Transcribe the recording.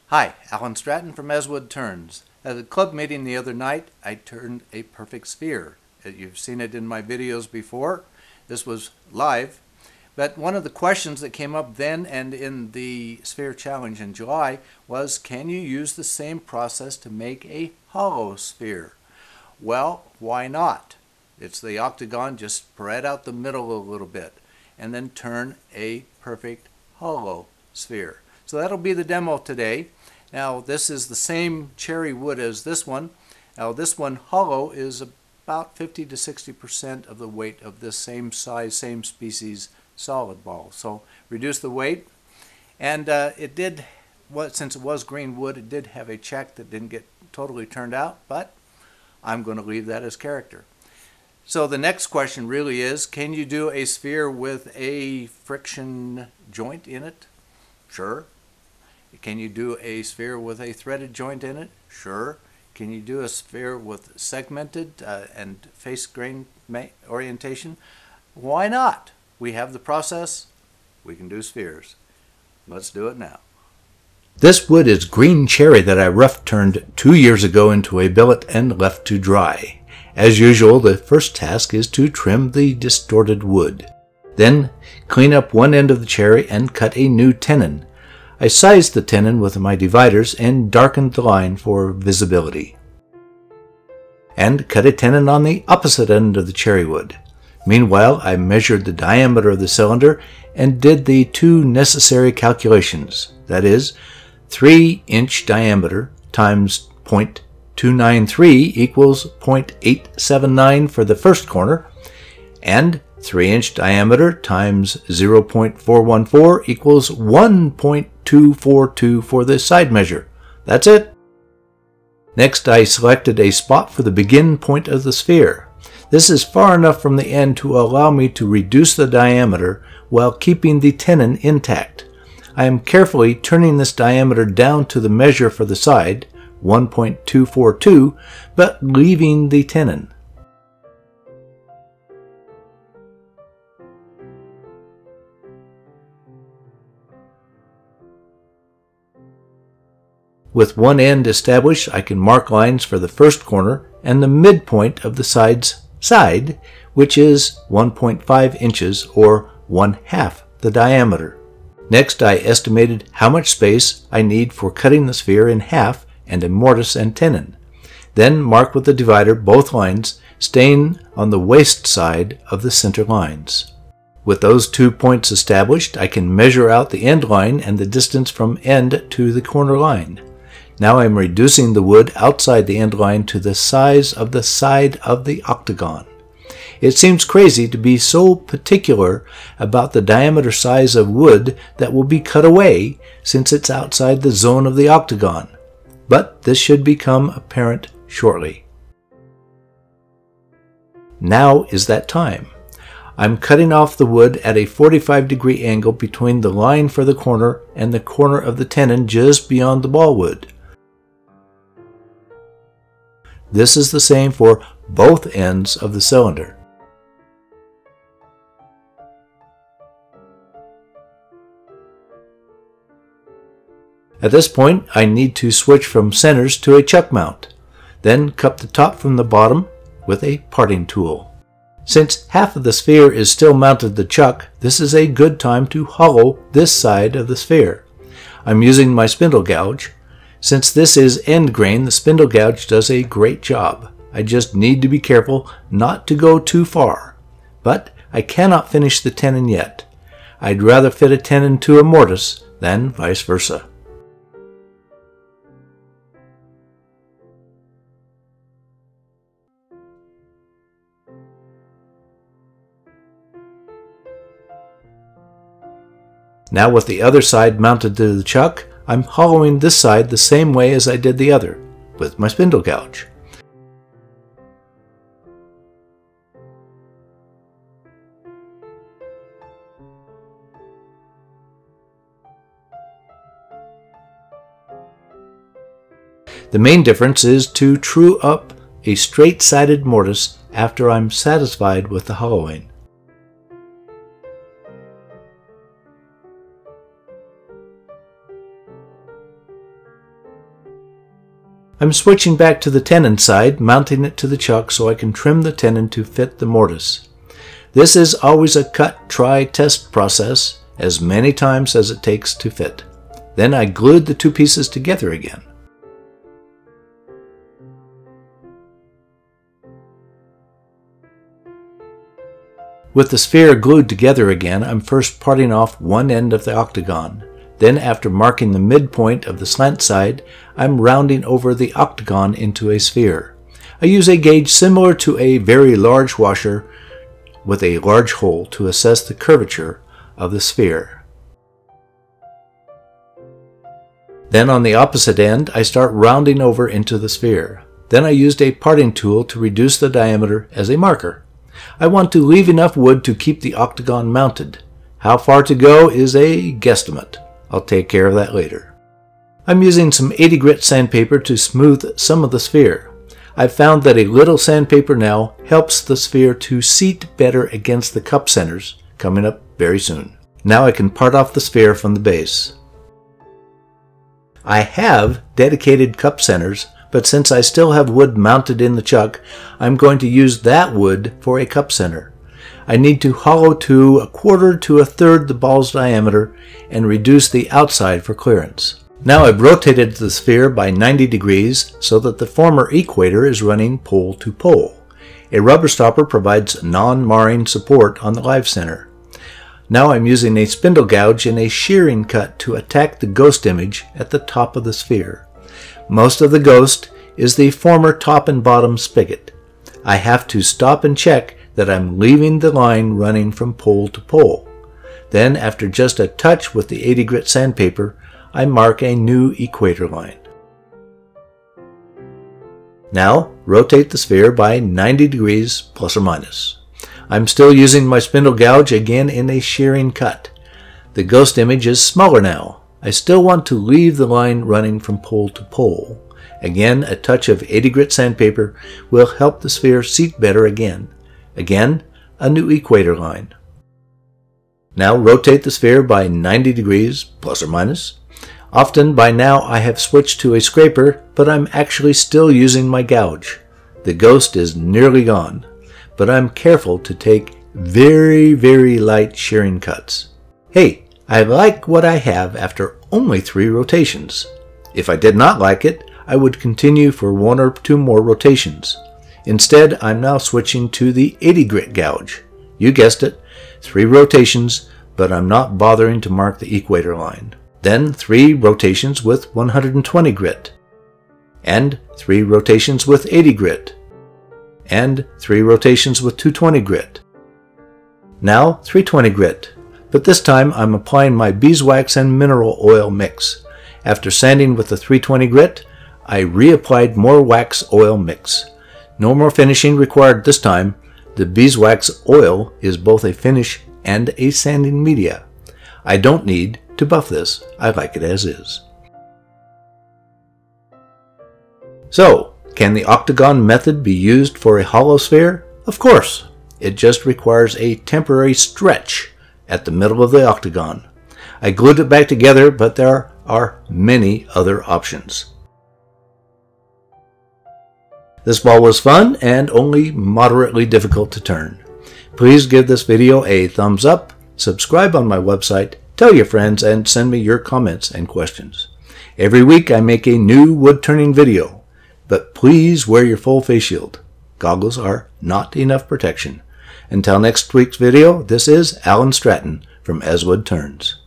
Hi, Alan Stratton from As Wood Turns. At a club meeting the other night, I turned a perfect sphere. You've seen it in my videos before. This was live. But one of the questions that came up then and in the Sphere Challenge in July was, can you use the same process to make a hollow sphere? Well, why not? It's the octagon, just spread out the middle a little bit and then turn a perfect hollow sphere. So that'll be the demo today. Now this is the same cherry wood as this one. Now this one hollow is about 50 to 60% of the weight of this same size, same species solid ball. So reduce the weight. And it did, since it was green wood, it did have a check that didn't get totally turned out, but I'm going to leave that as character. So the next question really is, can you do a sphere with a friction joint in it? Sure. Can you do a sphere with a threaded joint in it? Sure. Can you do a sphere with segmented and face grain orientation? Why not? We have the process. We can do spheres. Let's do it now. This wood is green cherry that I rough turned 2 years ago into a billet and left to dry. As usual, the first task is to trim the distorted wood. Then clean up one end of the cherry and cut a new tenon. I sized the tenon with my dividers and darkened the line for visibility. And cut a tenon on the opposite end of the cherry wood. Meanwhile, I measured the diameter of the cylinder and did the two necessary calculations. That is, 3-inch diameter times 0.293 equals 0.879 for the first corner, and 3-inch diameter times 0.414 equals 1.242 for the side measure. That's it. Next, I selected a spot for the begin point of the sphere. This is far enough from the end to allow me to reduce the diameter while keeping the tenon intact. I am carefully turning this diameter down to the measure for the side, 1.242, but leaving the tenon. With one end established, I can mark lines for the first corner and the midpoint of the side's side, which is 1.5 inches or 1/2 the diameter. Next, I estimated how much space I need for cutting the sphere in half and a mortise and tenon. Then mark with the divider both lines, staying on the waist side of the center lines. With those 2 points established, I can measure out the end line and the distance from end to the corner line. Now I'm reducing the wood outside the end line to the size of the side of the octagon. It seems crazy to be so particular about the diameter size of wood that will be cut away since it's outside the zone of the octagon, but this should become apparent shortly. Now is that time. I'm cutting off the wood at a 45-degree angle between the line for the corner and the corner of the tenon just beyond the ball wood. This is the same for both ends of the cylinder. At this point, I need to switch from centers to a chuck mount. Then cut the top from the bottom with a parting tool. Since half of the sphere is still mounted to the chuck, this is a good time to hollow this side of the sphere. I'm using my spindle gouge. Since this is end grain, the spindle gouge does a great job. I just need to be careful not to go too far. But I cannot finish the tenon yet. I'd rather fit a tenon to a mortise than vice versa. Now with the other side mounted to the chuck, I'm hollowing this side the same way as I did the other, with my spindle gouge. The main difference is to true up a straight-sided mortise after I'm satisfied with the hollowing. I'm switching back to the tenon side, mounting it to the chuck so I can trim the tenon to fit the mortise. This is always a cut, try, test process, as many times as it takes to fit. Then I glued the two pieces together again. With the sphere glued together again, I'm first parting off one end of the octagon. Then, after marking the midpoint of the slant side, I'm rounding over the octagon into a sphere. I use a gauge similar to a very large washer with a large hole to assess the curvature of the sphere. Then on the opposite end, I start rounding over into the sphere. Then I used a parting tool to reduce the diameter as a marker. I want to leave enough wood to keep the octagon mounted. How far to go is a guesstimate. I'll take care of that later. I'm using some 80 grit sandpaper to smooth some of the sphere. I've found that a little sandpaper now helps the sphere to seat better against the cup centers, coming up very soon. Now I can part off the sphere from the base. I have dedicated cup centers, but since I still have wood mounted in the chuck, I'm going to use that wood for a cup center. I need to hollow to 1/4 to 1/3 the ball's diameter and reduce the outside for clearance. Now I've rotated the sphere by 90 degrees so that the former equator is running pole to pole. A rubber stopper provides non-marring support on the live center. Now I'm using a spindle gouge and a shearing cut to attack the ghost image at the top of the sphere. Most of the ghost is the former top and bottom spigot. I have to stop and check that I'm leaving the line running from pole to pole. Then, after just a touch with the 80 grit sandpaper, I mark a new equator line. Now, rotate the sphere by 90 degrees plus or minus. I'm still using my spindle gouge again in a shearing cut. The ghost image is smaller now. I still want to leave the line running from pole to pole. Again, a touch of 80 grit sandpaper will help the sphere seat better again. Again, a new equator line. Now rotate the sphere by 90 degrees plus or minus. Often by now I have switched to a scraper, but I'm actually still using my gouge. The ghost is nearly gone, but I'm careful to take very, very light shearing cuts. Hey, I like what I have after only 3 rotations. If I did not like it, I would continue for 1 or 2 more rotations. Instead, I'm now switching to the 80 grit gouge. You guessed it, 3 rotations, but I'm not bothering to mark the equator line. Then 3 rotations with 120 grit, and 3 rotations with 80 grit, and 3 rotations with 220 grit. Now 320 grit. But this time I'm applying my beeswax and mineral oil mix. After sanding with the 320 grit, I reapplied more wax oil mix. No more finishing required this time. The beeswax oil is both a finish and a sanding media. I don't need to buff this. I like it as is. So, can the octagon method be used for a hollow sphere? Of course. It just requires a temporary stretch at the middle of the octagon. I glued it back together, but there are many other options. This ball was fun and only moderately difficult to turn. Please give this video a thumbs up, subscribe on my website, tell your friends, and send me your comments and questions. Every week I make a new wood turning video, but please wear your full face shield. Goggles are not enough protection. Until next week's video, this is Alan Stratton from As Wood Turns.